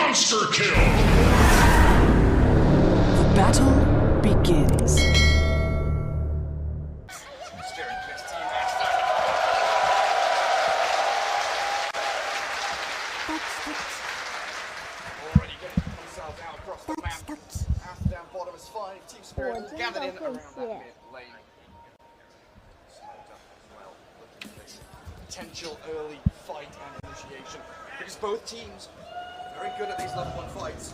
Monster kill! Battle begins. Already getting themselves out across the map. Aster down bottom is 5. Team Spirit all gathered in around that mid lane. Smoked up as well. Looking at this potential early fight and initiation. Because both teams very good at these level 1 fights.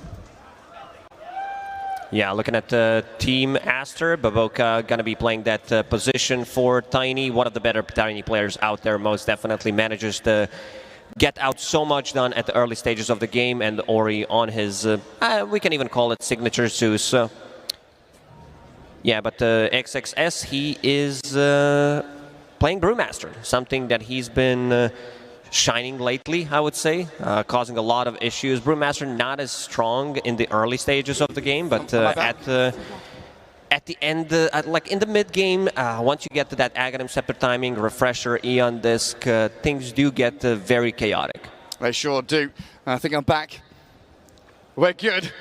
Yeah, looking at Team Aster, Baboka gonna be playing that position for Tiny. One of the better Tiny players out there, most definitely manages to get out so much done at the early stages of the game, and Ori on his, we can even call it signature Zeus. Yeah, but XXS, he is playing Brewmaster, something that he's been shining lately, I would say, causing a lot of issues. Brewmaster not as strong in the early stages of the game, but at the end, like in the mid game, once you get to that Aghanim Scepter timing, Refresher, Eon Disc, things do get very chaotic. They sure do. I think I'm back. We're good.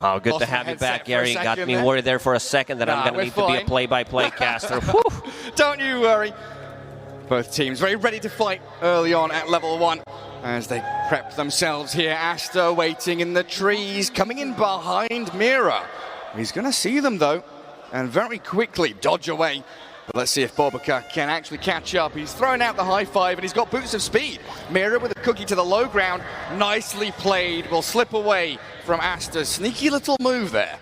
Oh, good to have you back, Gary. Got me worried there for a second that I'm going to need to be a play-by-play caster. Don't you worry. Both teams very ready to fight early on at level 1 as they prep themselves here. Aster waiting in the trees, coming in behind Mira. He's going to see them though, and very quickly dodge away. But let's see if Bobaka can actually catch up. He's thrown out the high five and he's got boots of speed. Mira with a cookie to the low ground. Nicely played. Will slip away from Aster. Sneaky little move there.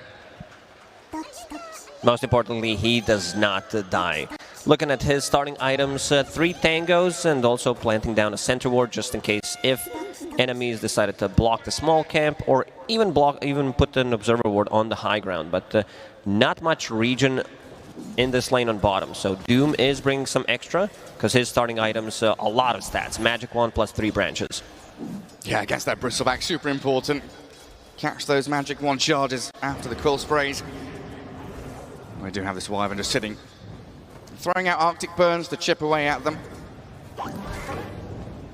Most importantly, he does not die. Looking at his starting items, 3 tangos and also planting down a center ward just in case if enemies decided to block the small camp or even put an observer ward on the high ground. But not much region in this lane on bottom. So Doom is bringing some extra because his starting items, a lot of stats. Magic Wand plus 3 branches. Yeah, against that Bristleback, super important. Catch those Magic Wand charges after the quill sprays. We do have this Wyvern just sitting, throwing out Arctic Burns to chip away at them.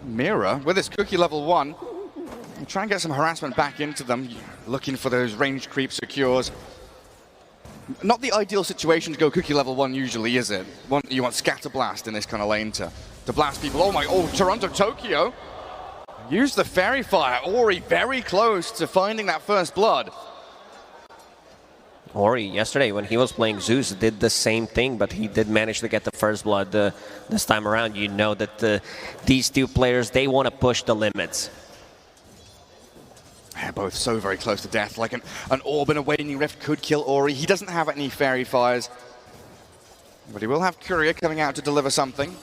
Mira, with his cookie level 1, try and get some harassment back into them, looking for those range creep secures. Not the ideal situation to go cookie level 1 usually, is it? You want Scatter Blast in this kind of lane to blast people. Oh, Toronto, Tokyo. Use the Fairy Fire. Ori very close to finding that first blood. Ori, yesterday when he was playing Zeus, did the same thing, but he did manage to get the first blood this time around. You know that these two players, they want to push the limits. They're both so very close to death. Like an Orb and a Waning Rift could kill Ori. He doesn't have any Fairy Fires, but he will have Courier coming out to deliver something.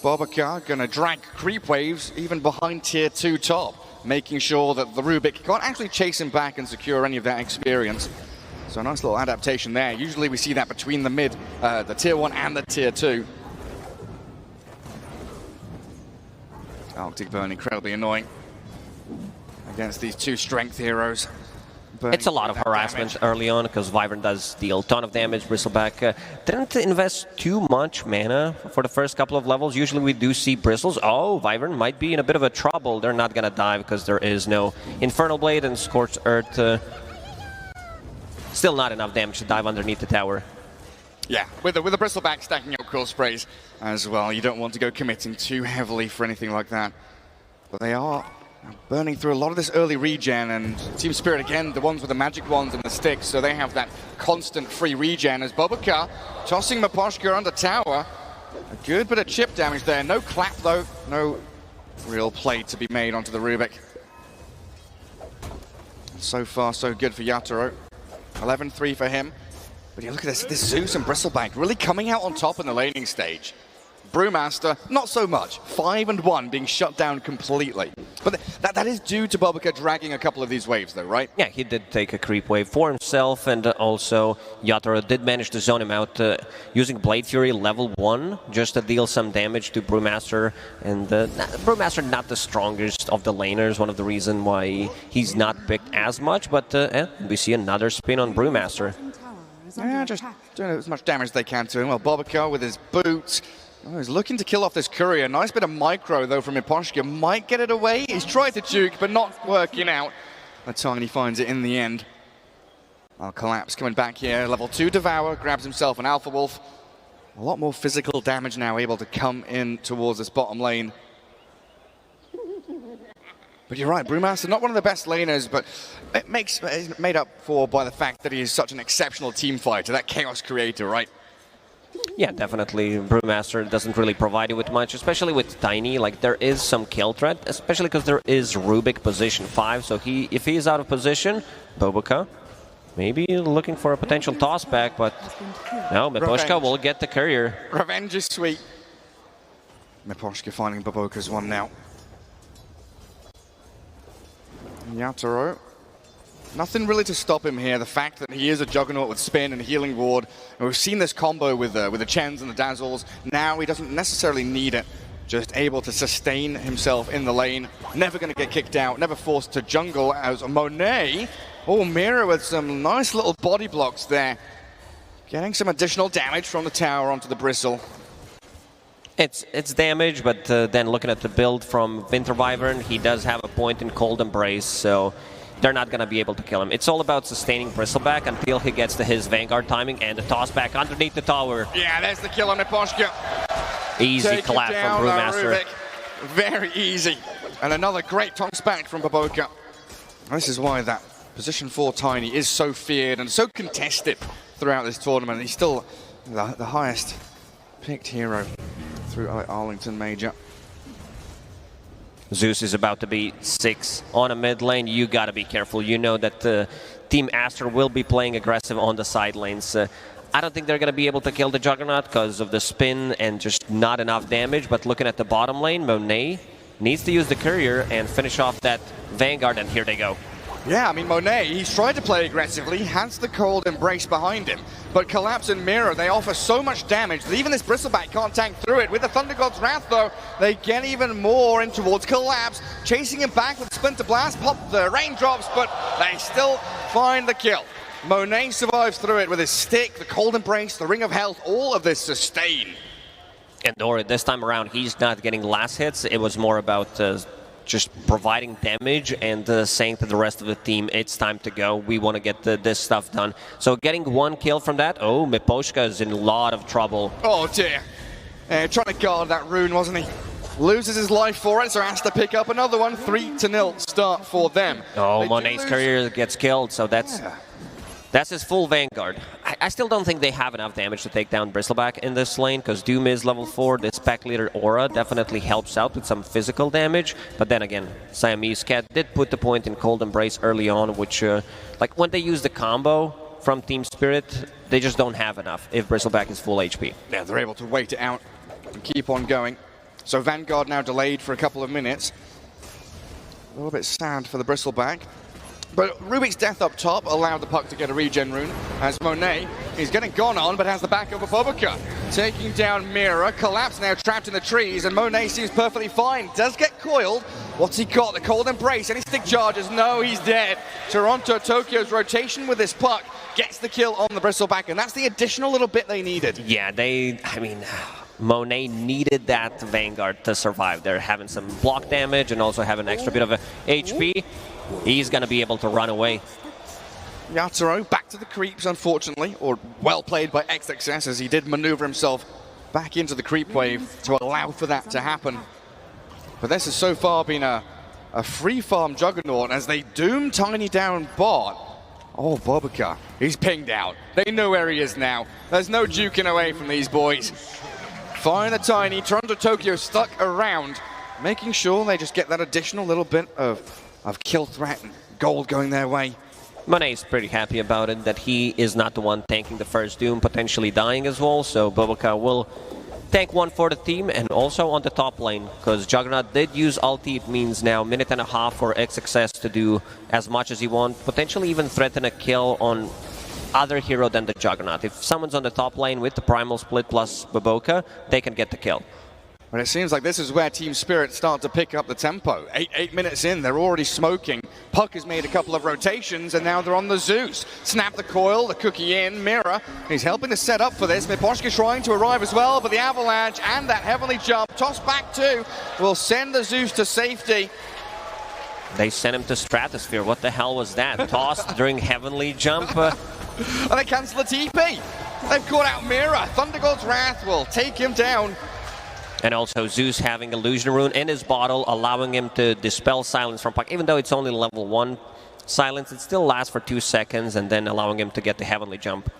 Bobaka gonna drag creep waves even behind tier 2 top, making sure that the Rubik can't actually chase him back and secure any of that experience. So a nice little adaptation there. Usually we see that between the mid, the tier 1 and the tier 2. Arctic Burn incredibly annoying against these 2 strength heroes. It's a lot of harassment early on because Wyvern does deal a ton of damage. Bristleback didn't invest too much mana for the first couple of levels. Usually we do see Bristles. Oh, Wyvern might be in a bit of a trouble. They're not going to die because there is no Infernal Blade and Scorched Earth. Still not enough damage to dive underneath the tower. Yeah, with the Bristleback stacking up quill sprays as well. You don't want to go committing too heavily for anything like that. But they are burning through a lot of this early regen, and Team Spirit again, the ones with the magic wands and the sticks, so they have that constant free regen as Bobaka tossing Maposhka under tower. A good bit of chip damage there. No clap though, no real play to be made onto the Rubik. So far so good for Yatoro. 11-3 for him. But you look at this Zeus and Bristleback really coming out on top in the laning stage. Brewmaster, not so much. 5-1 being shut down completely. But that is due to Bobaka dragging a couple of these waves though, right? Yeah, he did take a creep wave for himself, and also Yatoro did manage to zone him out using Blade Fury level 1 just to deal some damage to Brewmaster. And Brewmaster not the strongest of the laners, one of the reasons why he's not picked as much, but we see another spin on Brewmaster. Yeah, just doing as much damage as they can to him. Well, Bobaka with his boots, Oh, he's looking to kill off this courier. Nice bit of micro, though, from Miposhka. Might get it away. He's tried to juke, but not working out. The Tiny finds it in the end. Oh, Collapse coming back here. Level 2 Devour, grabs himself an Alpha Wolf. A lot more physical damage now, able to come in towards this bottom lane. But you're right, Brewmaster, not one of the best laners, but it's made up for by the fact that he is such an exceptional team fighter, that chaos creator, right? Yeah, definitely. Brewmaster doesn't really provide you with much, especially with Tiny. Like, there is some kill threat, especially because there is Rubik position 5. So if he is out of position, Boboka maybe looking for a potential toss back, but no, Miposhka will get the courier. Revenge is sweet. Miposhka finding Boboka's one now. Yatoro. Nothing really to stop him here. The fact that he is a Juggernaut with spin and healing ward. And we've seen this combo with the Chens and the Dazzles. Now he doesn't necessarily need it. Just able to sustain himself in the lane. Never going to get kicked out. Never forced to jungle as Monet. Oh, Mira with some nice little body blocks there. Getting some additional damage from the tower onto the Bristle. It's damage, but then looking at the build from Winter Wyvern, he does have a point in Cold Embrace, so they're not going to be able to kill him. It's all about sustaining Bristleback until he gets to his Vanguard timing and the toss back underneath the tower. Yeah, there's the kill on Miposhka. Easy collapse from Brewmaster. Very easy. And another great toss back from Boboka. This is why that position 4 Tiny is so feared and so contested throughout this tournament. He's still the highest picked hero through Arlington Major. Zeus is about to be 6 on a mid lane. You got to be careful. You know that Team Aster will be playing aggressive on the side lanes. I don't think they're going to be able to kill the Juggernaut because of the spin and just not enough damage. But looking at the bottom lane, Monet needs to use the courier and finish off that Vanguard, and here they go. Yeah, I mean, Monet, he's tried to play aggressively, has the Cold Embrace behind him, but Collapse and Mira, they offer so much damage that even this Bristleback can't tank through it. With the Thunder God's Wrath, though, they get even more in towards Collapse, chasing him back with Splinter Blast, pop the raindrops, but they still find the kill. Monet survives through it with his stick, the Cold Embrace, the Ring of Health, all of this sustain. And Dora, this time around, he's not getting last hits. It was more about just providing damage and saying to the rest of the team, it's time to go. We want to get this stuff done. So getting one kill from that, oh, Miposhka is in a lot of trouble. Oh dear. Trying to guard that rune, wasn't he? Loses his life for it, so has to pick up another one. 3-0 start for them. Oh, Monet's career gets killed, so that's his full Vanguard. I still don't think they have enough damage to take down Bristleback in this lane, because Doom is level 4. This pack leader Aura definitely helps out with some physical damage. But then again, Siamese Cat did put the point in Cold Embrace early on, which, like when they use the combo from Team Spirit, they just don't have enough if Bristleback is full HP. Yeah, they're able to wait it out and keep on going. So Vanguard now delayed for a couple of minutes. A little bit sad for the Bristleback. But Rubik's death up top allowed the puck to get a regen rune, as Monet is getting gone on, but has the back over Boboka. Taking down Mira. Collapse now trapped in the trees, and Monet seems perfectly fine. Does get coiled. What's he got? The Cold Embrace. Any stick charges? No, he's dead. Tokyo's rotation with this puck gets the kill on the Bristleback, and that's the additional little bit they needed. Yeah, Monet needed that Vanguard to survive. They're having some block damage and also have an extra bit of a HP. He's going to be able to run away. Yatoro back to the creeps, unfortunately, or well played by XXS, as he did maneuver himself back into the creep wave to allow for that to happen. But this has so far been a free farm Juggernaut as they doom Tiny down bot. Oh, Boboka, he's pinged out. They know where he is now. There's no juking away from these boys. Find the Tiny. Tokyo stuck around, making sure they just get that additional little bit of kill threat and gold going their way. Monet's pretty happy about it, that he is not the one tanking the first Doom, potentially dying as well, so Boboka will tank one for the team, and also on the top lane, because Juggernaut did use ulti. It means now 1.5 minutes for XXS to do as much as he wants, potentially even threaten a kill on other hero than the Juggernaut. If someone's on the top lane with the Primal Split plus Boboka, they can get the kill. But it seems like this is where Team Spirit start to pick up the tempo. 8 minutes in, they're already smoking Puck has made a couple of rotations, and now they're on the Zeus. Snap the coil, the cookie in, Mira. He's helping to set up for this. Miposhka trying to arrive as well, but the avalanche and that heavenly jump, toss back too, will send the Zeus to safety. They sent him to Stratosphere. What the hell was that? Tossed during heavenly jump. And they cancel the TP. They've caught out Mira. Thunder God's Wrath will take him down. And also Zeus having Illusion Rune in his bottle, allowing him to dispel silence from Puck. Even though it's only level 1 silence, it still lasts for 2 seconds, and then allowing him to get the heavenly jump.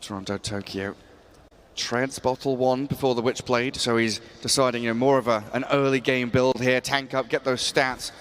Toronto, Tokyo treads bottle 1 before the Witchblade, so he's deciding, more of an early game build here, tank up, get those stats.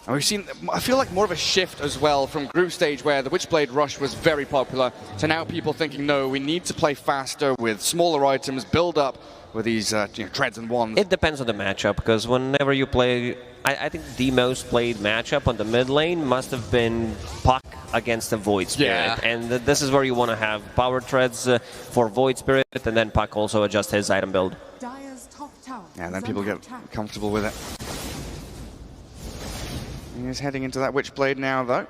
And we've seen, I feel like, more of a shift as well from group stage where the Witchblade Rush was very popular to now people thinking, no, we need to play faster with smaller items, build up with these treads and wands. It depends on the matchup, because whenever you play, I think the most played matchup on the mid lane must have been Puck against the Void Spirit. Yeah. And this is where you want to have power treads for Void Spirit, and then Puck also adjust his item build. And then people get comfortable with it. He's heading into that Witchblade now, though.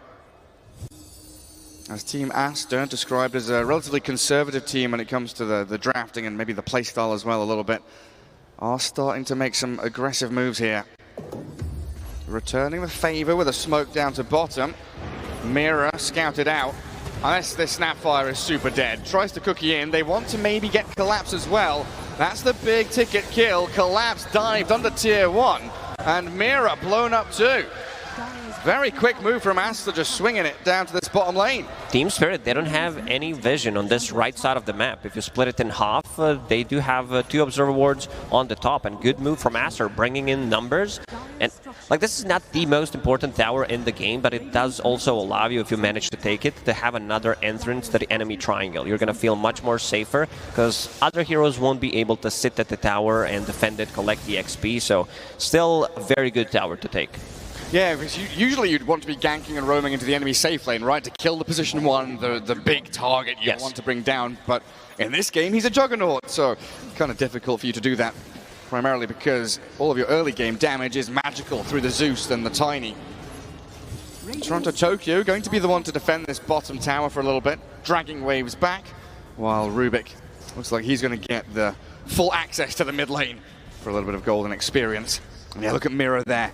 As Team Aster, described as a relatively conservative team when it comes to the drafting and maybe the playstyle as well a little bit, are starting to make some aggressive moves here. Returning the favor with a smoke down to bottom. Mira scouted out. Unless this Snapfire is super dead. Tries to cookie in. They want to maybe get Collapse as well. That's the big ticket kill. Collapse dived under tier 1. And Mira blown up too. Very quick move from Aster, just swinging it down to this bottom lane. Team Spirit, they don't have any vision on this right side of the map. If you split it in half, they do have 2 observer wards on the top, and good move from Aster, bringing in numbers. And like, this is not the most important tower in the game, but it does also allow you, if you manage to take it, to have another entrance to the enemy triangle. You're going to feel much more safer, because other heroes won't be able to sit at the tower and defend it, collect the XP, so still a very good tower to take. Yeah, because usually you'd want to be ganking and roaming into the enemy safe lane, right? To kill the position 1, the big target you want to bring down. But in this game, he's a Juggernaut, so kind of difficult for you to do that. Primarily because all of your early game damage is magical through the Zeus and the Tiny. Toronto, Tokyo going to be the one to defend this bottom tower for a little bit, dragging waves back, while Rubik looks like he's going to get the full access to the mid lane for a little bit of golden experience. And yeah, look at Mira there.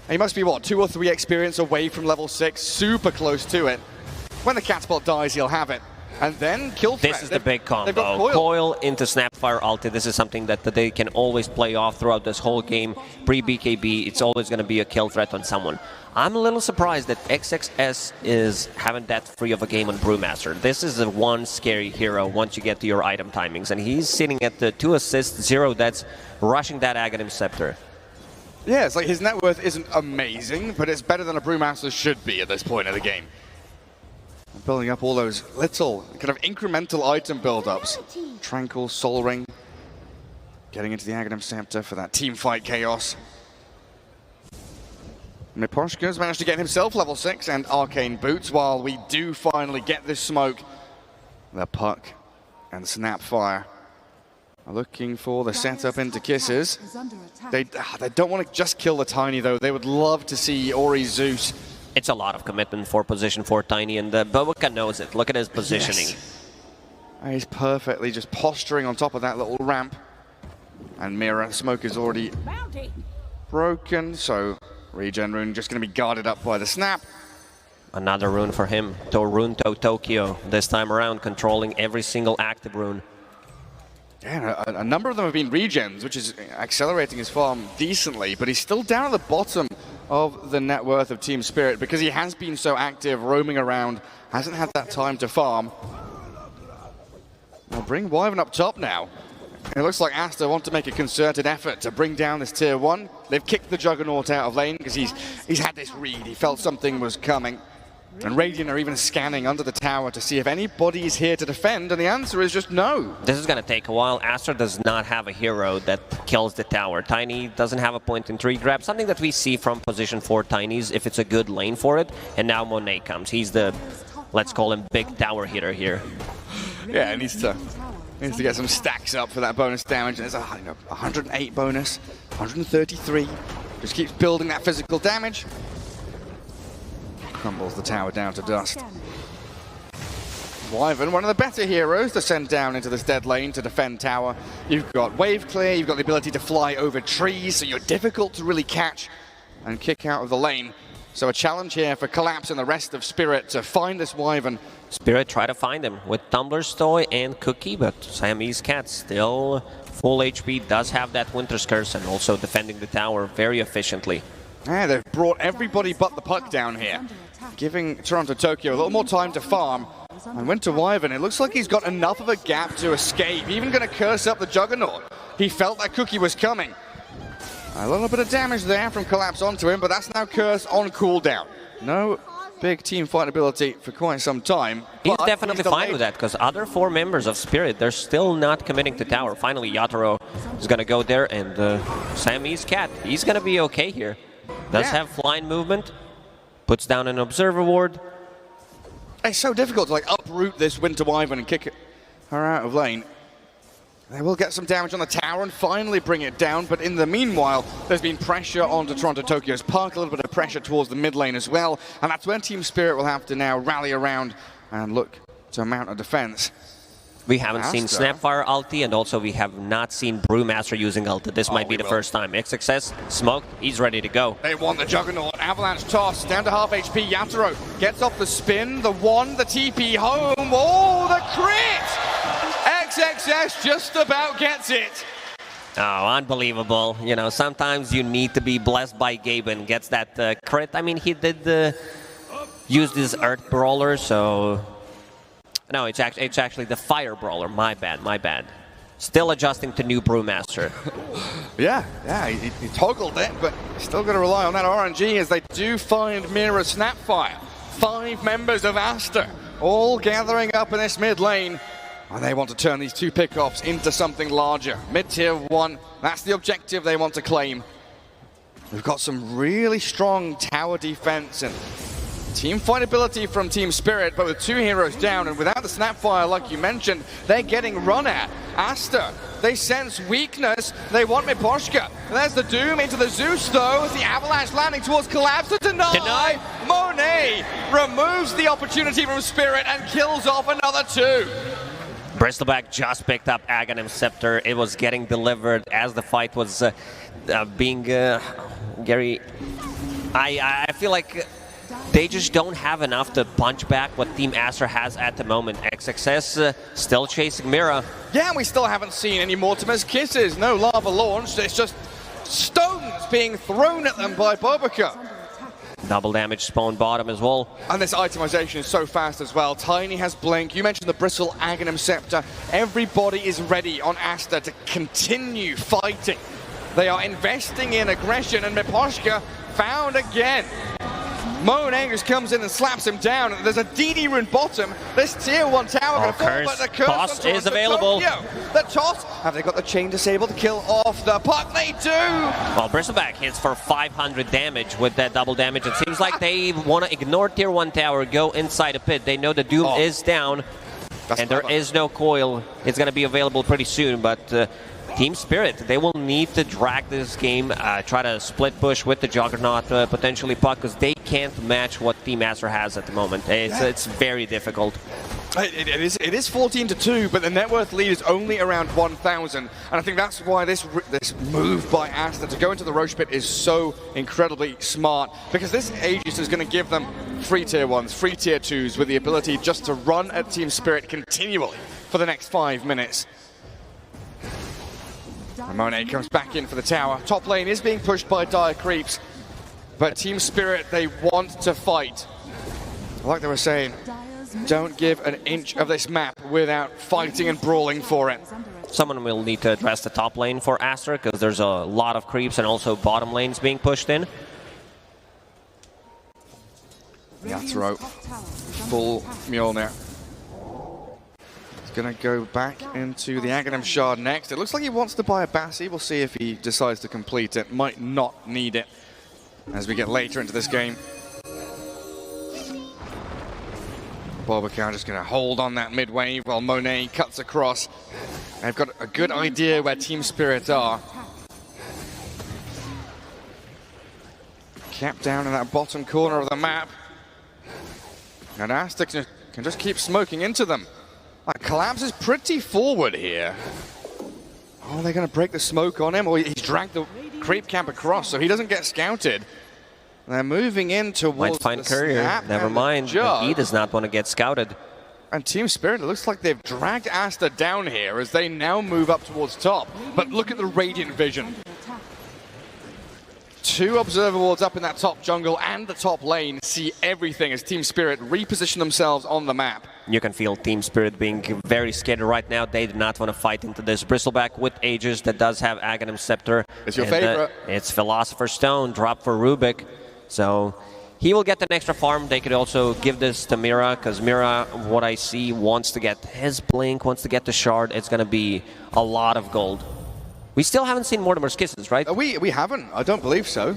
He must be, what, 2 or 3 experience away from level 6, super close to it. When the Catapult dies, he'll have it. And then kill threat. This is the big combo. Coil into Snapfire ulti. This is something that they can always play off throughout this whole game. Pre-BKB, it's always going to be a kill threat on someone. I'm a little surprised that XXS is having that free of a game on Brewmaster. This is the one scary hero once you get to your item timings. And he's sitting at the 2 assists, 0 deaths, rushing that Aghanim Scepter. Yeah, it's like his net worth isn't amazing, but it's better than a Brewmaster should be at this point of the game. Building up all those little kind of incremental item build-ups. Tranquil, Soul Ring, getting into the Aghanim Scepter for that team fight chaos. Miposhka's managed to get himself level 6 and Arcane Boots while we do finally get this smoke. The Puck and Snapfire are looking for the setup into Kisses. They don't want to just kill the Tiny though. They would love to see Ori Zeus. It's a lot of commitment for position 4 Tiny, and Bobuka knows it. Look at his positioning. Yes. He's perfectly just posturing on top of that little ramp. And Mira, smoke is already broken, so regen rune just going to be guarded up by the snap. Another rune for him. Torunto Tokyo, this time around controlling every single active rune. Yeah, a number of them have been regens, which is accelerating his farm decently, but he's still down at the bottom of the net worth of Team Spirit because he has been so active, roaming around, hasn't had that time to farm. I'll bring Wyvern up top now. It looks like Aster want to make a concerted effort to bring down this tier 1. They've kicked the Juggernaut out of lane because he's had this read. He felt something was coming. And Radiant are even scanning under the tower to see if anybody is here to defend, and the answer is just no. This is going to take a while. Aster does not have a hero that kills the tower. Tiny doesn't have a point in 3 grab, something that we see from position 4 Tinys if it's a good lane for it. And now Monet comes. He's the, let's call him, big tower hitter here. Yeah, he needs to get some stacks up for that bonus damage. There's a 108 bonus, 133. Just keeps building that physical damage. Crumbles the tower down to dust. Wyvern, one of the better heroes to send down into this dead lane to defend tower. You've got wave clear, you've got the ability to fly over trees, so you're difficult to really catch and kick out of the lane. So a challenge here for Collapse and the rest of Spirit to find this Wyvern. Spirit try to find him with Tumbler's Toy and Cookie, but Siamese Cat still full HP, does have that Winter's Curse and also defending the tower very efficiently. Yeah, they've brought everybody but the puck down here, giving Toronto Tokyo a little more time to farm. And Winter Wyvern, it looks like he's got enough of a gap to escape, even going to curse up the Juggernaut. He felt that Cookie was coming. A little bit of damage there from Collapse onto him, but that's now Curse on cooldown. No big team fight ability for quite some time. He's definitely fine with that, because other 4 members of Spirit, they're still not committing to tower. Finally, Yatoro is going to go there, and Siamese Cat, he's going to be okay here. Does have flying movement, puts down an Observer Ward. It's so difficult to like uproot this Winter Wyvern and kick her out of lane. They will get some damage on the tower and finally bring it down, but in the meanwhile, there's been pressure onto Toronto Tokyo's park, a little bit of pressure towards the mid lane as well, and that's when Team Spirit will have to now rally around and look to mount a defense. We haven't seen Snapfire ulti, and also we have not seen Brewmaster using ulti. This might be the first time. XXS, smoked, he's ready to go. They want the Juggernaut. Avalanche toss, down to half HP. Yatoro gets off the spin, the one, the TP home. Oh, the crit! XXS just about gets it. Oh, unbelievable. You know, sometimes you need to be blessed by Gaben. Gets that crit. I mean, he did use this Earth Brawler, so... No, it's actually the Fire Brawler. My bad. Still adjusting to new Brewmaster. yeah, he toggled it, but still got to rely on that RNG as they do find Mira Snapfire. 5 members of Aster, all gathering up in this mid lane. And they want to turn these 2 pickoffs into something larger. Mid-tier 1, that's the objective they want to claim. We've got some really strong tower defense and team fight ability from Team Spirit, but with 2 heroes down and without the Snapfire, like you mentioned, they're getting run at. Aster, they sense weakness. They want Miposhka. There's the Doom into the Zeus, though. The Avalanche landing towards Collapse to deny. Monet removes the opportunity from Spirit and kills off another 2. Bristleback just picked up Aghanim Scepter. It was getting delivered as the fight was being... Gary, I feel like they just don't have enough to punch back what Team Aster has at the moment. XXS still chasing Mira. Yeah, we still haven't seen any Mortimer's Kisses. No lava launched. It's just stones being thrown at them by Bobica. Double damage spawn bottom as well. And this itemization is so fast as well. Tiny has Blink. You mentioned the Bristle Aghanim Scepter. Everybody is ready on Aster to continue fighting. They are investing in aggression, and Miposhka found again. Monet just comes in and slaps him down. There's a DD rune bottom. This tier 1 tower going to fall, but the curse toss is available. The toss. Have they got the chain disabled to kill off the puck? They do. Well, Bristleback hits for 500 damage with that double damage. It seems like they want to ignore tier 1 tower, go inside a pit. They know the Doom is down, and there is no coil. It's going to be available pretty soon, but Team Spirit, they will need to drag this game, try to split push with the Juggernaut, potentially puck, because they can't match what Team Aster has at the moment. It's very difficult. It is 14-2, but the net worth lead is only around 1,000, and I think that's why this move by Aster to go into the Roche pit is so incredibly smart, because this Aegis is going to give them free tier 1s, free tier 2s, with the ability just to run at Team Spirit continually for the next 5 minutes. Monet comes back in for the tower. Top lane is being pushed by Dire Creeps, but Team Spirit, they want to fight. Like they were saying, don't give an inch of this map without fighting and brawling for it. Someone will need to address the top lane for Aster, because there's a lot of creeps and also bottom lanes being pushed in. Yatoro, full Mjolnir. Going to go back into the Aghanim Shard next. It looks like he wants to buy a Bassi. We'll see if he decides to complete it. Might not need it as we get later into this game. Bobica just going to hold on that mid wave while Monet cuts across. They've got a good idea where Team Spirit are. Kept down in that bottom corner of the map. And Aster can just keep smoking into them. Collapse is pretty forward here. Oh, they're going to break the smoke on him, or he's dragged the creep camp across so he doesn't get scouted. They're moving in towards might find the Courier. snap Never and mind. Jug. He does not want to get scouted. And Team Spirit, it looks like they've dragged Aster down here as they now move up towards top. But look at the Radiant Vision. 2 observer wards up in that top jungle and the top lane see everything as Team Spirit reposition themselves on the map. You can feel Team Spirit being very scared right now. They do not want to fight into this Bristleback with Aegis that does have Aghanim Scepter. It's your favorite. It's Philosopher's Stone, drop for Rubik. So he will get an extra farm. They could also give this to Mira, because Mira, what I see, wants to get his Blink, wants to get the Shard. It's going to be a lot of gold. We still haven't seen Mortimer's Kisses, right? We haven't. I don't believe so.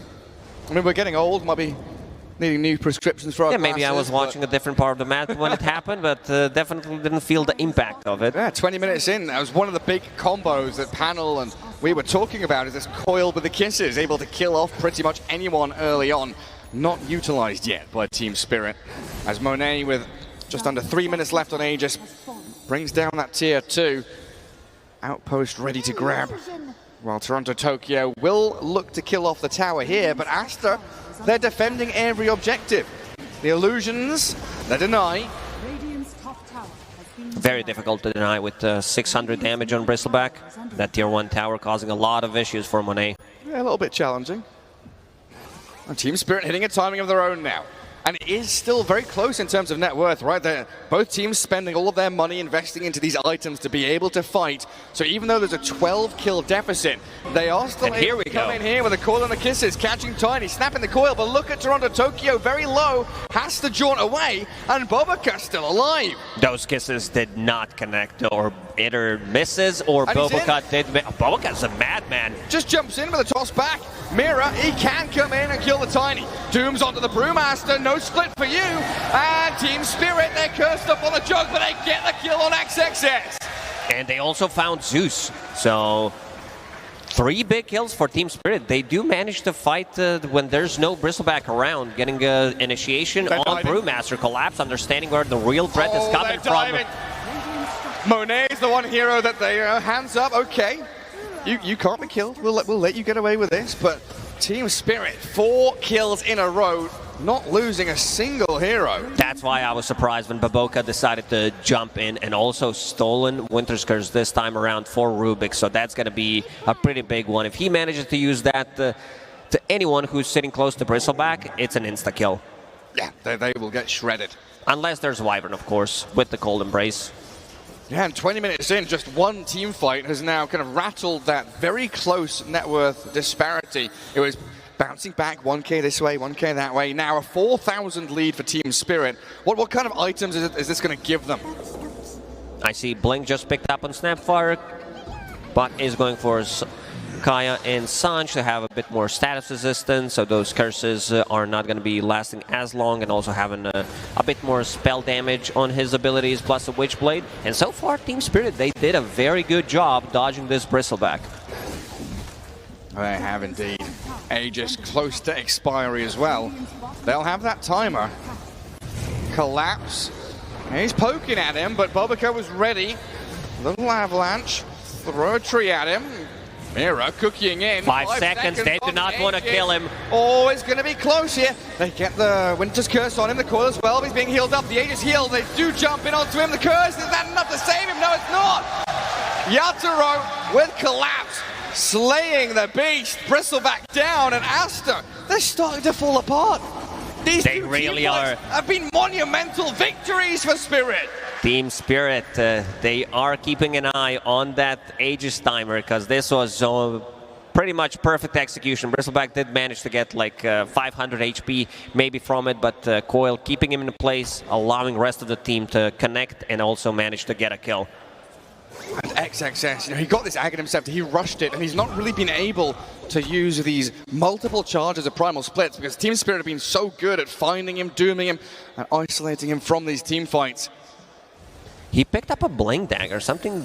I mean, we're getting old. Might be needing new prescriptions for our maybe classes, I was watching a different part of the map when it happened, but definitely didn't feel the impact of it. Yeah, 20 minutes in, that was one of the big combos that Panel and we were talking about, is this coil with the kisses, able to kill off pretty much anyone early on. Not utilized yet by Team Spirit, as Monet, with just under 3 minutes left on Aegis, brings down that tier 2. Outpost ready to grab, while Toronto Tokyo will look to kill off the tower here, but Aster, they're defending every objective. The illusions, they deny. Very difficult to deny with 600 damage on Bristleback. That tier 1 tower causing a lot of issues for Monet. Yeah, a little bit challenging. And Team Spirit hitting a timing of their own now. And it is still very close in terms of net worth, right? They're both teams spending all of their money investing into these items to be able to fight. So even though there's a 12-kill deficit, they are still able to come in here with a coil and the kisses, catching Tiny, snapping the coil. But look at Toronto Tokyo, very low, has to jaunt away, and Bobaca still alive. Those kisses did not connect, or either misses, or Bobaca did. Bobaca's a madman. Just jumps in with a toss back. Mira, he can come in and kill the Tiny. Doom's onto the Brewmaster, no split for you. And Team Spirit, they're cursed up on the Jug, but they get the kill on XXS. And they also found Zeus. So 3 big kills for Team Spirit. They do manage to fight when there's no Bristleback around, getting initiation on Brewmaster. Collapse, understanding where the real threat is coming from. Monet is the one hero that they hands up. Okay, you can't be killed. We'll let you get away with this. But Team Spirit, 4 kills in a row, not losing a single hero. That's why I was surprised when Bobaca decided to jump in, and also stolen Winter's Curse this time around for Rubik. So that's going to be a pretty big one. If he manages to use that to anyone who's sitting close to Bristleback, it's an insta-kill. Yeah, they will get shredded. Unless there's Wyvern, of course, with the Cold Embrace. Yeah, and 20 minutes in, just one team fight has now kind of rattled that very close net worth disparity. It was bouncing back 1k this way, 1k that way. Now a 4,000 lead for Team Spirit. What kind of items is this going to give them? I see Blink just picked up on Snapfire, but is going for Kaya and Sanj to have a bit more status resistance, so those curses are not going to be lasting as long, and also having a bit more spell damage on his abilities, plus a Witchblade. And so far, Team Spirit, they did a very good job dodging this Bristleback. They have indeed. Aegis close to expiry as well. They'll have that timer. Collapse. He's poking at him, but Bobaca was ready. Little avalanche. Throw a tree at him. Mira cooking in. 5 seconds. They do not want to kill him. Oh, it's going to be close here. They get the Winter's Curse on him. The coil as well. He's being healed up. The Aegis healed. They do jump in onto him. The curse, is that enough to save him? No, it's not. Yatoro with Collapse, slaying the beast. Bristleback down, and Aster, they're starting to fall apart. These they really are. Have been monumental victories for Spirit. Team Spirit, they are keeping an eye on that Aegis timer, because this was pretty much perfect execution. Bristleback did manage to get like 500 HP maybe from it, but Coil keeping him in place, allowing the rest of the team to connect and also manage to get a kill. And XXS, he got this Aghanim Scepter, he rushed it, and he's not really been able to use these multiple charges of Primal Splits, because Team Spirit have been so good at finding him, dooming him, and isolating him from these team fights. He picked up a Blink Dagger, something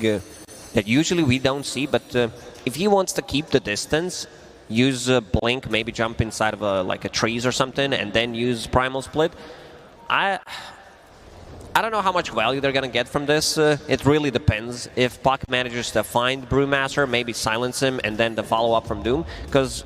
that usually we don't see, but if he wants to keep the distance, use Blink, maybe jump inside of like a trees or something, and then use Primal Split. I don't know how much value they're going to get from this. It really depends. If Puck manages to find Brewmaster, maybe silence him, and then the follow-up from Doom. Because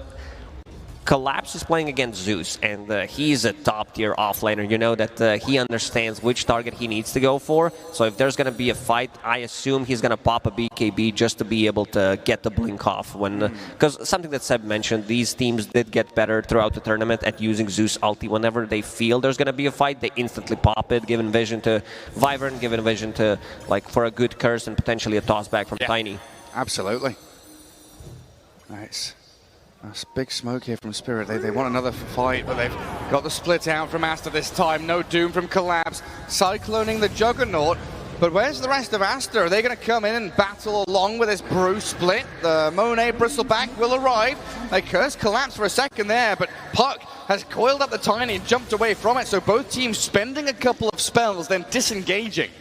Collapse is playing against Zeus, and he's a top-tier offlaner. You know that he understands which target he needs to go for. So if there's going to be a fight, I assume he's going to pop a BKB just to be able to get the blink off. Because something that Seb mentioned, these teams did get better throughout the tournament at using Zeus ulti. Whenever they feel there's going to be a fight, they instantly pop it, giving vision to Wyvern, giving vision to, like, for a good curse and potentially a toss back from Tiny. Absolutely. Nice. That's big smoke here from Spirit. They want another fight, but they've got the split out from Aster this time. No Doom from Collapse. Cycloning the Juggernaut. But where's the rest of Aster? Are they going to come in and battle along with this Brew split? The Monet Bristleback will arrive. They curse Collapse for a second there, but Puck has coiled up the Tiny and jumped away from it. So both teams spending a couple of spells, then disengaging.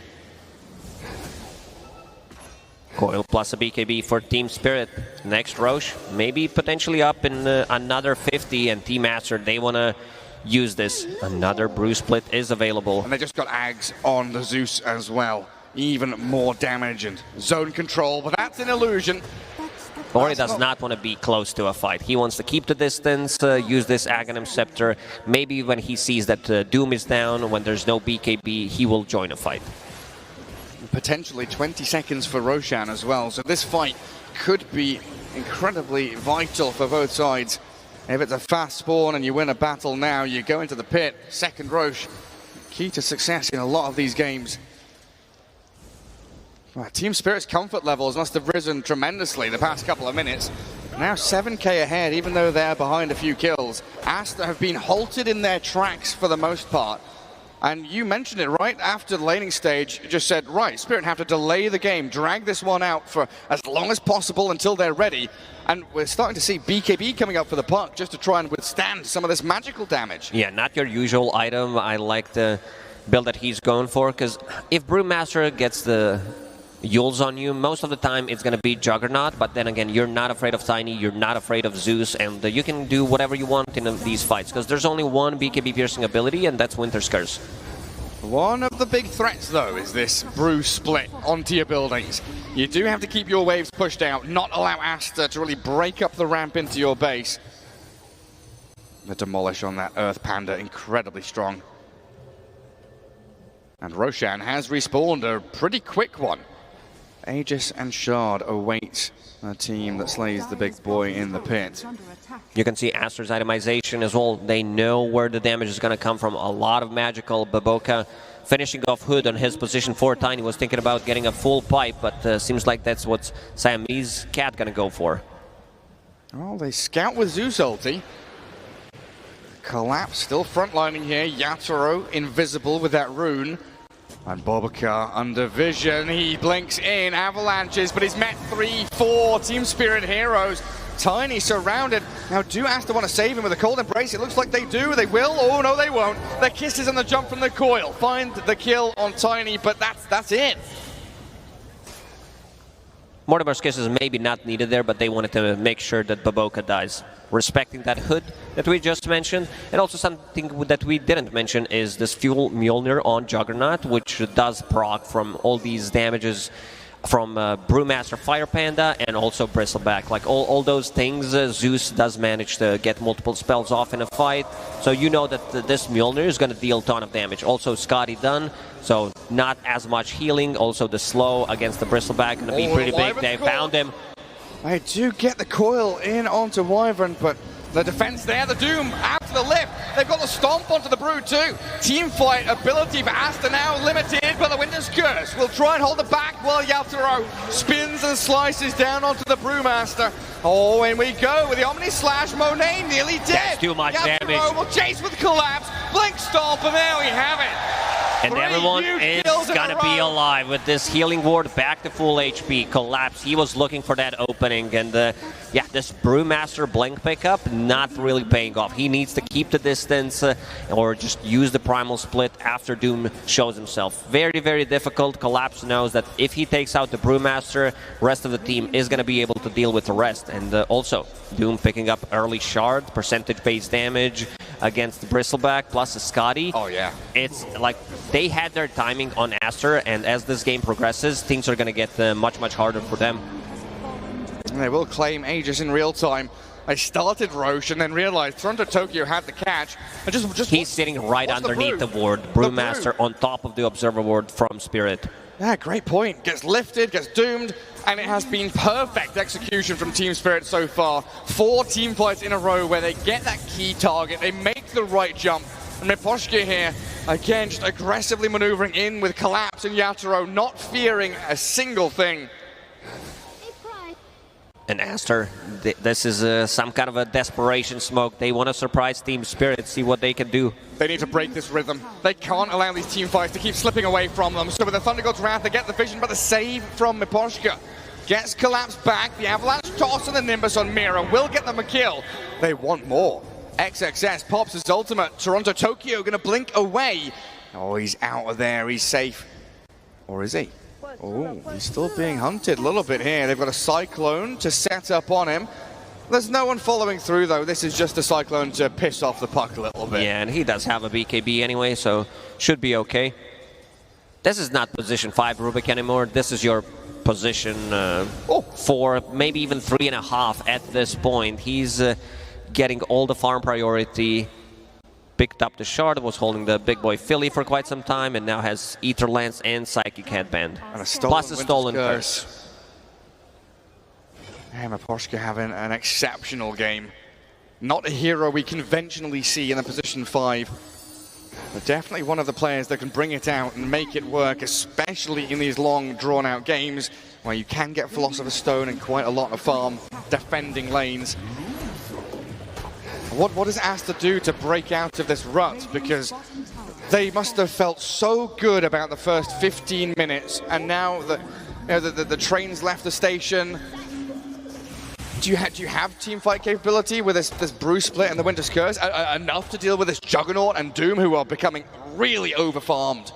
Coil plus a BKB for Team Spirit. Next Roche, maybe potentially up in another 50, and Team Aster, they want to use this. Another Brew Split is available. And they just got Ags on the Zeus as well. Even more damage and zone control, but that's an illusion. Ori does not want to be close to a fight. He wants to keep the distance, use this Aghanim Scepter. Maybe when he sees that Doom is down, when there's no BKB, he will join a fight. Potentially 20 seconds for Roshan as well, so this fight could be incredibly vital for both sides. If it's a fast spawn and you win a battle now, you go into the pit. Second Roche, key to success in a lot of these games. Well, Team Spirit's comfort levels must have risen tremendously the past couple of minutes. Now 7k ahead, even though they're behind a few kills. Aster have been halted in their tracks for the most part. And you mentioned it right after the laning stage. You just said, right, Spirit have to delay the game, drag this one out for as long as possible until they're ready. And we're starting to see BKB coming up for the Puck just to try and withstand some of this magical damage. Yeah, not your usual item. I like the build that he's going for, because if Brewmaster gets the Yules on you, most of the time it's going to be Juggernaut, but then again, you're not afraid of Tiny, you're not afraid of Zeus, and you can do whatever you want in these fights, because there's only one BKB piercing ability, and that's Winter's Curse. One of the big threats, though, is this Brew split onto your buildings. You do have to keep your waves pushed out, not allow Aster to really break up the ramp into your base. The demolish on that Earth Panda, incredibly strong. And Roshan has respawned, a pretty quick one. Aegis and Shard await a team that slays the big boy in the pit. You can see Aster's itemization as well. They know where the damage is going to come from. A lot of magical. Baboka finishing off Hood on his position 4. Tiny was thinking about getting a full pipe, but seems like that's what Siamese Cat going to go for. Well, they scout with Zeus ulti. Collapse still frontlining here. Yatoro invisible with that rune. And Bobakar under vision, he blinks in, avalanches, but he's met 3-4 Team Spirit heroes. Tiny surrounded. Now do Aster want to save him with a cold embrace? It looks like they do, they will, oh no they won't. Their kisses on the jump from the coil, find the kill on Tiny, but that's it. Mortimer's Kiss is maybe not needed there, but they wanted to make sure that Baboka dies. Respecting that Hood that we just mentioned. And also something that we didn't mention is this Fuel Mjolnir on Juggernaut, which does proc from all these damages from Brewmaster Fire Panda and also Bristleback. Like all those things, Zeus does manage to get multiple spells off in a fight. So you know that this Mjolnir is going to deal a ton of damage. Also Scotty done, so not as much healing. Also the slow against the Bristleback going to be pretty big. They found him. I do get the coil in onto Wyvern, but the defense there, the Doom after the lift. They've got the stomp onto the Brew too. Team fight ability for Aster now limited by the Winter's Curse. We'll try and hold it back while Yatoro spins and slices down onto the Brewmaster. Oh, in we go with the Omni Slash. Monet nearly dead. That's too much Yatoro damage. will chase with Collapse. Blink Stomp, and there we have it. And everyone is gonna be alive with this healing ward back to full HP. Collapse, he was looking for that opening, and yeah, this Brewmaster blink pickup not really paying off. He needs to keep the distance or just use the primal split after Doom shows himself. Very, very difficult. Collapse knows that if he takes out the Brewmaster, rest of the team is gonna be able to deal with the rest. And also, Doom picking up early shard, percentage-based damage against the Bristleback plus a Scotty. Oh yeah. It's like they had their timing on Aster, and as this game progresses, things are going to get much, much harder for them. And they will claim Aegis in real time. They started Roche and then realized Toronto Tokyo had the catch. And He's sitting right underneath the ward. Brewmaster on top of the Observer ward from Spirit. Yeah, great point. Gets lifted, gets doomed, and it has been perfect execution from Team Spirit so far. 4 team fights in a row where they get that key target, they make the right jump, and Miposhka here, again, just aggressively maneuvering in with Collapse and Yatoro, not fearing a single thing. And Aster, this is some kind of a desperation smoke. They want to surprise Team Spirit, see what they can do. They need to break this rhythm. They can't allow these team fights to keep slipping away from them. So with the Thunder God's Wrath, they get the vision, but the save from Miposhka gets Collapse back. The Avalanche toss and the Nimbus on Mira will get them a kill. They want more. XXS pops his ultimate. Toronto Tokyo gonna blink away. Oh, he's out of there. He's safe. Or is he? Oh, he's still being hunted a little bit here. They've got a Cyclone to set up on him. There's no one following through, though. This is just a Cyclone to piss off the puck a little bit. Yeah, and he does have a BKB anyway, so should be okay. This is not position 5 Rubik anymore. This is your position 4, maybe even 3.5 at this point. He's getting all the farm priority. Picked up the shard, was holding the big boy Philly for quite some time, and now has Ether Lance and Psychic Headband. And plus a stolen curse. And Miposhka having an exceptional game. Not a hero we conventionally see in a position 5. But definitely one of the players that can bring it out and make it work, especially in these long, drawn-out games where you can get Philosopher's Stone and quite a lot of farm defending lanes. What does Aster do to break out of this rut? Because they must have felt so good about the first 15 minutes, and now that the train's left the station, do you have team fight capability with this Brew Split and the Winter's Curse enough to deal with this Juggernaut and Doom, who are becoming really overfarmed?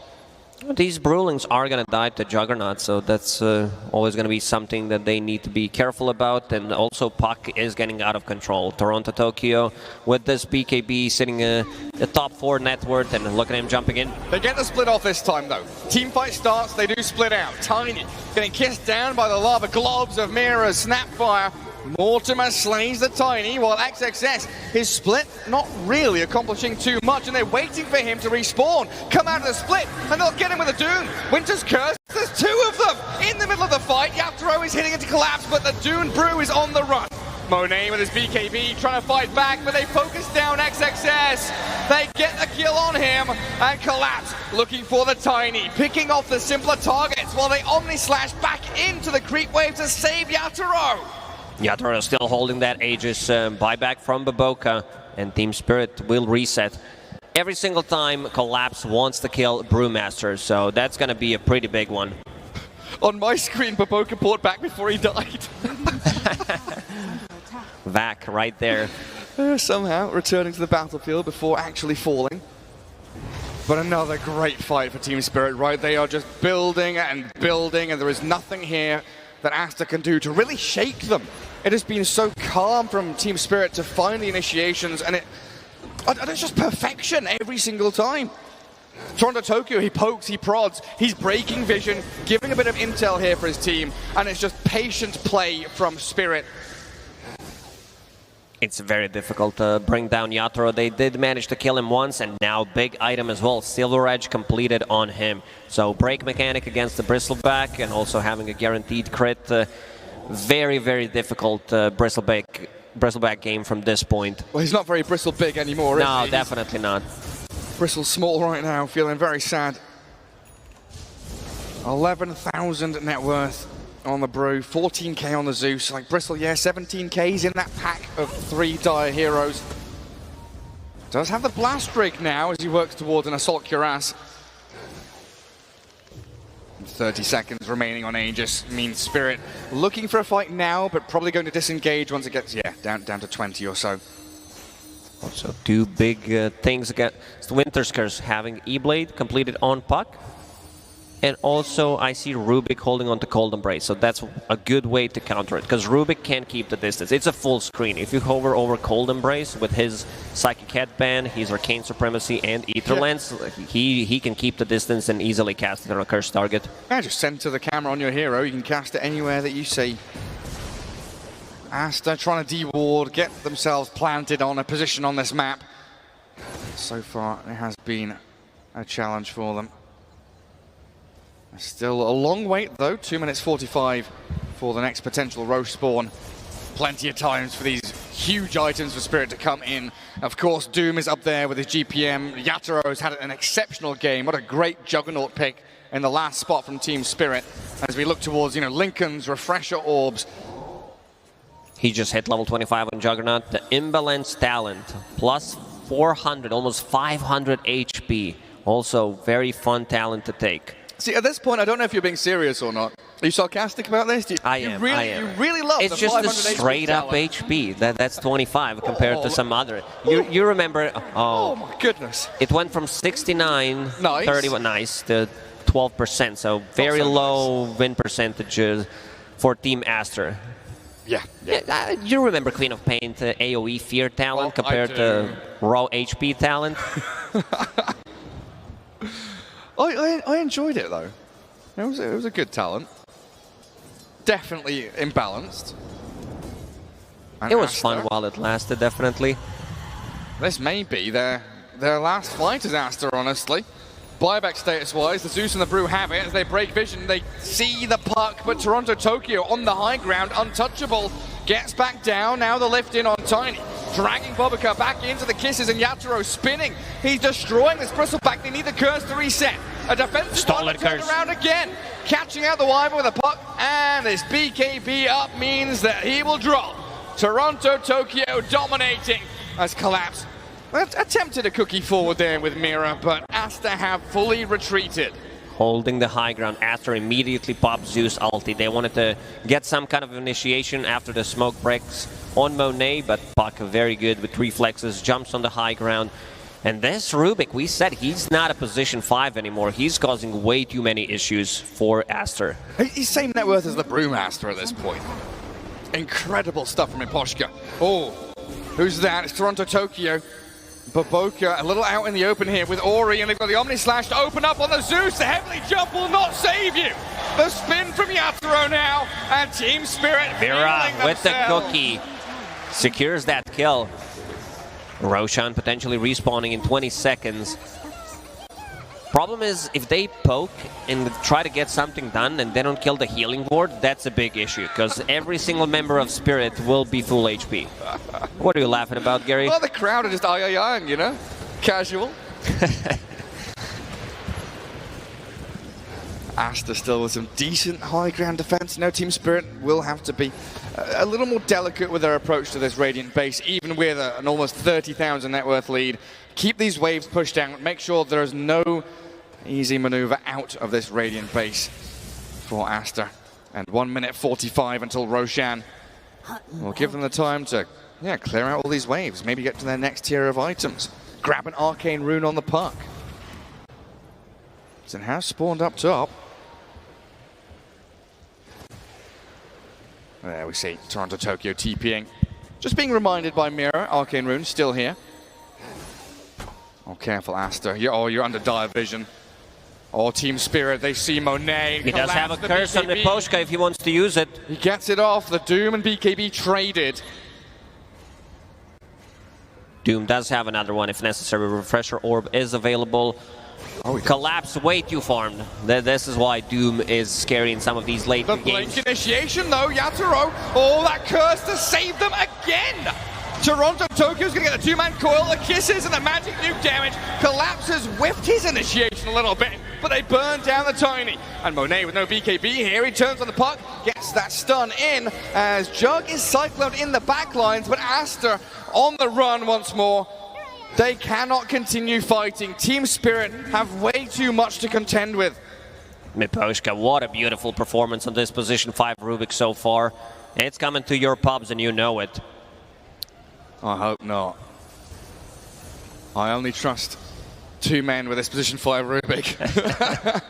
These Brewlings are going to die to Juggernaut, so that's always going to be something that they need to be careful about. And also puck is getting out of control. Toronto Tokyo with this BKB sitting the top 4 net worth, and look at him jumping in. They get the split off this time though. Team fight starts, they do split out. Tiny getting kissed down by the lava globs of Mira's Snapfire. Mortimer slays the Tiny, while XXS, his split not really accomplishing too much, and they're waiting for him to respawn, come out of the split, and they'll get him with a Dune. Winter's Curse, there's 2 of them in the middle of the fight. Yatoro is hitting into Collapse, but the Dune Brew is on the run. Monet with his BKB trying to fight back, but they focus down XXS. They get the kill on him, and Collapse looking for the Tiny, picking off the simpler targets while they Omni-Slash back into the creep wave to save Yatoro. Yatoro still holding that Aegis buyback from Baboka, and Team Spirit will reset. Every single time Collapse wants to kill Brewmaster, so that's going to be a pretty big one. On my screen, Baboka bought back before he died. Vac right there. Somehow returning to the battlefield before actually falling. But another great fight for Team Spirit, right? They are just building and building, and there is nothing here that Aster can do to really shake them. It has been so calm from Team Spirit to find the initiations, and it's just perfection every single time. Toronto Tokyo, he pokes, he prods, he's breaking vision, giving a bit of intel here for his team, and it's just patient play from Spirit. It's very difficult to bring down Yatoro. They did manage to kill him once, and now big item as well. Silver Edge completed on him. So break mechanic against the Bristleback, and also having a guaranteed crit. Very, very difficult Bristleback game from this point. Well, he's not very Bristle big anymore, is he? No, definitely not. Bristle small right now, feeling very sad. 11,000 net worth on the Brew, 14k on the Zeus. Like Bristle, yeah, 17k's in that pack of 3 dire heroes. Does have the Blast Rig now as he works towards an Assault Cuirass. 30 seconds remaining on Aegis means Spirit looking for a fight now, but probably going to disengage once it gets, down to 20 or so. Also, two big things against Winter's Curse, having E-Blade completed on Puck. And also, I see Rubik holding on to Cold Embrace, so that's a good way to counter it, because Rubik can't keep the distance. It's a full screen. If you hover over Cold Embrace with his Psychic Headband, his Arcane Supremacy, and Aether Lens, he can keep the distance and easily cast it on a cursed target. Yeah, just center the camera on your hero. You can cast it anywhere that you see. Aster trying to deward, get themselves planted on a position on this map. So far, it has been a challenge for them. Still a long wait though, 2 minutes 45 for the next potential Roche spawn. Plenty of times for these huge items for Spirit to come in. Of course, Doom is up there with his GPM. Yatoro has had an exceptional game. What a great Juggernaut pick in the last spot from Team Spirit as we look towards, Lincoln's Refresher Orbs. He just hit level 25 on Juggernaut. The Imbalance Talent, plus 400, almost 500 HP. Also, very fun talent to take. See, at this point, I don't know if you're being serious or not. Are you sarcastic about this? I am. You really love it's the 500 just a straight up HP. That's 25 compared to some other. Oh. You remember? Oh my goodness! It went from 69, nice. 31, nice, to 12%. So very low win percentages for Team Aster. Yeah. You remember Queen of Paint AOE Fear talent compared to raw HP talent? I enjoyed it though. It was a good talent. Definitely imbalanced. And it was Aster, fun while it lasted, definitely. This may be their last fight as Aster, honestly. Buyback status-wise, the Zeus and the Brew have it as they break vision. They see the puck, but Toronto Tokyo on the high ground, untouchable, gets back down. Now the lift in on Tiny. Dragging Bobica back into the kisses and Yatoro spinning. He's destroying this bristleback. They need the curse to reset. A defensive one turned around again. Catching out the Wyvern with a puck. And this BKB up means that he will drop. Toronto Tokyo dominating as Collapse attempted a cookie forward there with Mira, but Aster have fully retreated. Holding the high ground, Aster immediately popped Zeus ulti. They wanted to get some kind of initiation after the smoke breaks on Monet, but Puck very good with reflexes, jumps on the high ground. And this Rubik, we said he's not a position 5 anymore. He's causing way too many issues for Aster. He's same net worth as the Brewmaster at this point. Incredible stuff from Iposhka. Oh, who's that? It's Toronto Tokyo. Boboka a little out in the open here with Ori, and they've got the Omni Slash to open up on the Zeus. The heavily jump will not save you. The spin from Yatoro now, and Team Spirit Mira with the cookie secures that kill. Roshan potentially respawning in 20 seconds. Problem is, if they poke and try to get something done and they don't kill the healing ward, that's a big issue, because every single member of Spirit will be full HP. What are you laughing about, Gary? Well, the crowd are just ay, casual. Aster still with some decent high ground defense. No, Team Spirit will have to be a little more delicate with their approach to this Radiant base, even with an almost 30,000 net worth lead. Keep these waves pushed down. Make sure there is no easy maneuver out of this Radiant base for Aster. And 1 minute 45 until Roshan will give them the time to clear out all these waves. Maybe get to their next tier of items. Grab an Arcane Rune on the puck. It has spawned up top. There we see Toronto Tokyo TPing. Just being reminded by Mira, Arcane Rune still here. Oh, careful, Aster. You're under dire vision. Oh, Team Spirit, they see Monet. He does have a curse on Iposhka if he wants to use it. He gets it off. The Doom and BKB traded. Doom does have another one if necessary. Refresher Orb is available. Oh, Collapse way too farmed. This is why Doom is scary in some of these late games. The blink initiation though, Yatoro. Oh, that curse to save them again. Toronto Tokyo's gonna get the two-man coil, the kisses and the magic nuke damage. Collapse has whiffed his initiation a little bit, but they burn down the Tiny. And Monet with no BKB here, he turns on the puck, gets that stun in as Jug is cycloned in the back lines, but Aster on the run once more. They cannot continue fighting. Team Spirit have way too much to contend with. Miposhka, what a beautiful performance on this position 5 Rubik so far. It's coming to your pubs and you know it. I hope not. I only trust 2 men with this position 5 Rubik.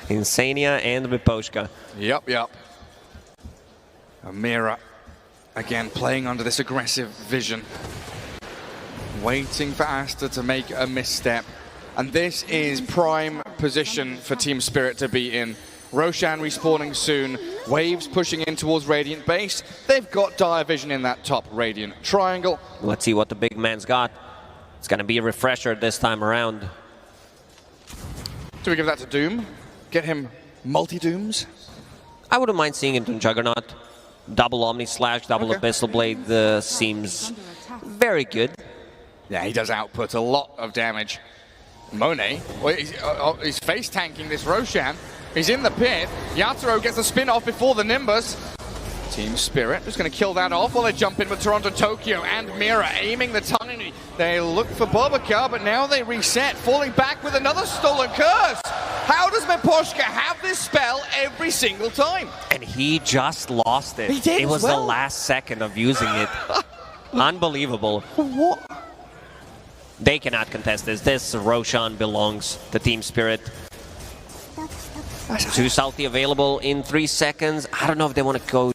Insania and Miposhka. Yep. Mira, again, playing under this aggressive vision. Waiting for Aster to make a misstep. And this is prime position for Team Spirit to be in. Roshan respawning soon. Waves pushing in towards Radiant base. They've got dire vision in that top Radiant triangle. Let's see what the big man's got. It's going to be a refresher this time around. Do we give that to Doom? Get him multi-Dooms? I wouldn't mind seeing it in Juggernaut. Double Omni Slash, double Abyssal Blade seems very good. Yeah, he does output a lot of damage. Monet, well, he's face tanking this Roshan. He's in the pit. Yatoro gets the spin off before the Nimbus. Team Spirit just going to kill that off while they jump in with Toronto, Tokyo, and Mira aiming the tiny. They look for Bobaka, but now they reset, falling back with another stolen curse. How does Miposhka have this spell every single time? And he just lost it. He did. It was the last second of using it. Unbelievable. What? They cannot contest this. This Roshan belongs to Team Spirit. 2 Salty available in 3 seconds. I don't know if they want to go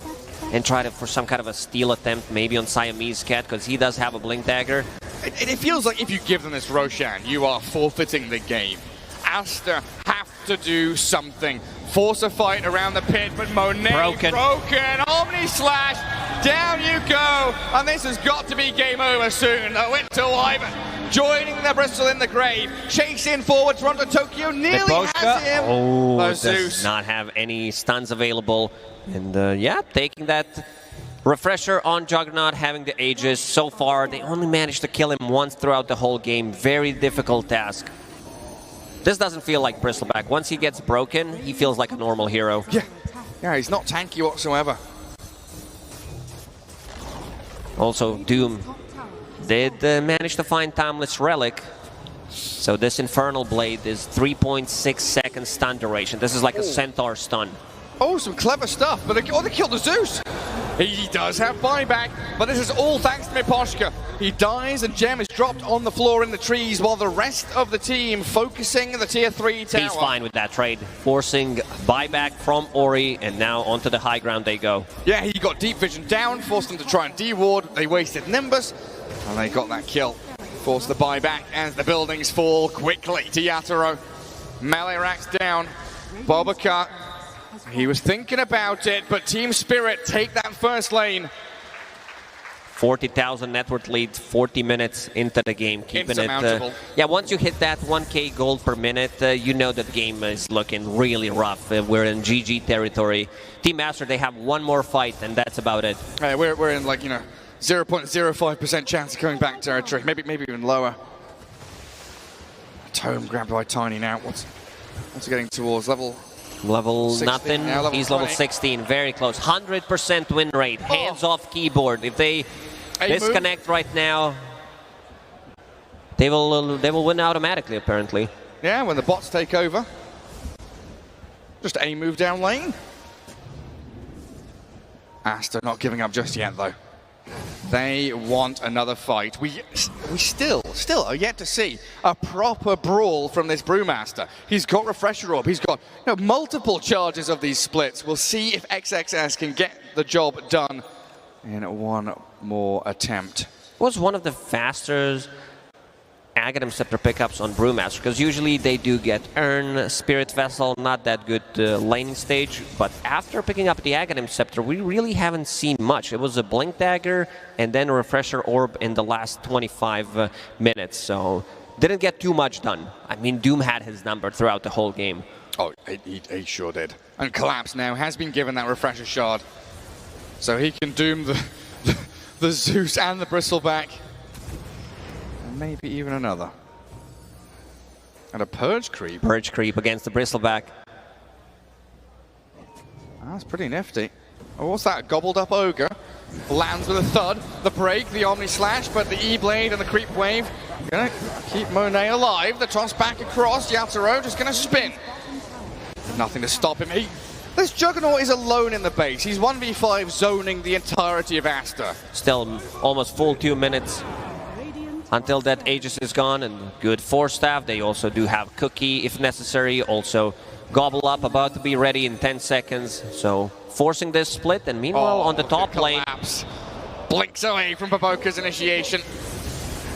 and try to for some kind of a steal attempt, maybe on Siamese Cat, because he does have a Blink Dagger. It feels like if you give them this Roshan, you are forfeiting the game. Aster have to do something. Force a fight around the pit, but Monet broken. Omni Slash, down you go. And this has got to be game over soon. Winter Wyvern joining the Bristol in the grave. Chasing forward, Toronto, Tokyo nearly has him. Oh, does Zeus not have any stuns available. And yeah, taking that refresher on Juggernaut, having the Aegis. So far, they only managed to kill him once throughout the whole game. Very difficult task. This doesn't feel like Bristleback. Once he gets broken, he feels like a normal hero. Yeah, he's not tanky whatsoever. Also, Doom did manage to find Timeless Relic. So this Infernal Blade is 3.6 seconds stun duration. This is like a Centaur stun. Oh, some clever stuff, but they killed the Zeus. He does have buyback, but this is all thanks to Miposhka. He dies, and Gem is dropped on the floor in the trees, while the rest of the team focusing the tier 3 tower. He's fine with that trade, forcing buyback from Ori, and now onto the high ground they go. Yeah, he got deep vision down, forced them to try and de-ward. They wasted Nimbus, and they got that kill. Forced the buyback as the buildings fall quickly to Yatoro. Melee racks down. Bobaka, he was thinking about it, but Team Spirit take that first lane. 40,000 net worth lead, 40 minutes into the game, keeping it. Yeah, once you hit that 1k gold per minute, you know that the game is looking really rough. We're in GG territory. Team Aster, they have one more fight, and that's about it. We're in 0.05% chance of coming back territory, maybe even lower. Tome grabbed by Tiny now. What's he getting towards? Level 16, nothing. He's 20. level 16, very close. 100% win rate, hands off keyboard. If they disconnect right now, they will win automatically, apparently. Yeah, when the bots take over. Just a move down lane. Aster not giving up just yet, though. They want another fight. We still are yet to see a proper brawl from this Brewmaster. He's got Refresher Orb. He's got multiple charges of these splits. We'll see if XXS can get the job done in one more attempt. Was one of the fastest Aghanim Scepter pickups on Brewmaster, because usually they do get Urn, Spirit Vessel, not that good laning stage, but after picking up the Aghanim Scepter, we really haven't seen much. It was a Blink Dagger and then a Refresher Orb in the last 25 minutes, so didn't get too much done. I mean, Doom had his number throughout the whole game. Oh, he sure did. And Collapse now has been given that Refresher Shard, so he can doom the Zeus and the Bristleback. Maybe even another. And a Purge Creep. Purge Creep against the Bristleback. That's pretty nifty. Oh, what's that? Gobbled up Ogre. Lands with a thud. The break, the Omni Slash, but the E-Blade and the Creep Wave gonna keep Monet alive. The toss back across. Yatoro just gonna spin. Nothing to stop him. This Juggernaut is alone in the base. He's 1v5 zoning the entirety of Aster. Still almost full 2 minutes until that Aegis is gone, and good force staff. They also do have Cookie if necessary. Also Gobble Up about to be ready in 10 seconds. So forcing this split, and meanwhile on the top lane. Blinks away from Baboka's initiation.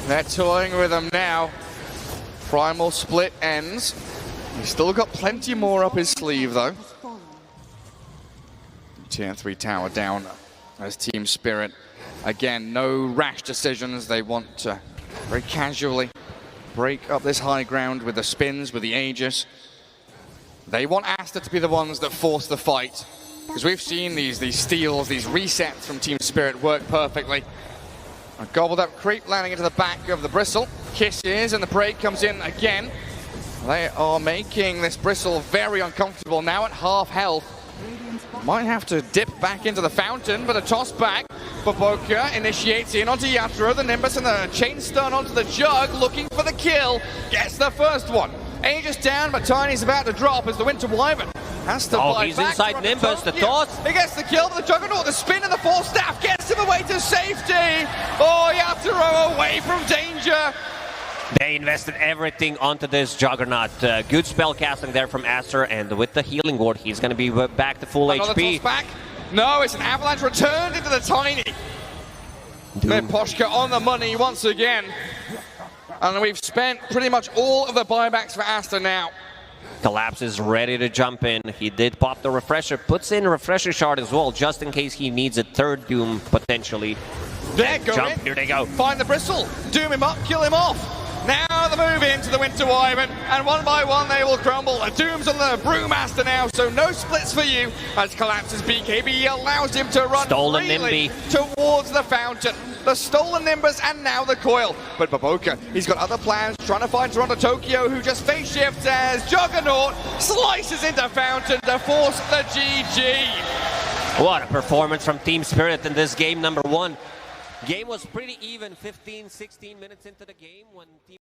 They're toying with him now. Primal split ends. He's still got plenty more up his sleeve though. Tier 3 tower down as Team Spirit. Again, no rash decisions. They want to very casually break up this high ground with the spins, with the Aegis. They want Aster to be the ones that force the fight. Because we've seen these steals, these resets from Team Spirit work perfectly. A gobbled up creep landing into the back of the Bristle. Kisses, and the break comes in again. They are making this Bristle very uncomfortable now at half health. Might have to dip back into the fountain, but a toss back. Baboka initiates in onto Yatoro, the Nimbus, and the chain stun onto the Jug, looking for the kill. Gets the first one. Aegis down, but Tiny's about to drop as the Winter Wyvern has to fight he's back. inside Nimbus, the toss. He gets the kill, but the Juggernaut, the spin and the force staff gets him away to safety. Oh, Yatoro away from danger. They invested everything onto this Juggernaut. Good spell casting there from Aster, and with the healing ward, he's going to be back to full Another HP. Toss back. No, it's an avalanche returned into the Tiny. Poshka on the money once again. And we've spent pretty much all of the buybacks for Aster now. Collapse is ready to jump in. He did pop the refresher, puts in a refresher shard as well, just in case he needs a third Doom potentially. There, go jump. in. Here they go. Find the Bristle, doom him up, kill him off. Now the move into the Winter Wyvern, and one by one they will crumble. The Doom's on the Brewmaster now, so no splits for you. As Collapse's BKB allows him to run freely towards the fountain. The stolen Nimbus and now the coil. But Baboka, he's got other plans, trying to find Toronto Tokyo, who just face shifts as Juggernaut slices into fountain to force the GG. What a performance from Team Spirit in this game number 1. Game was pretty even, 15-16 minutes into the game when Team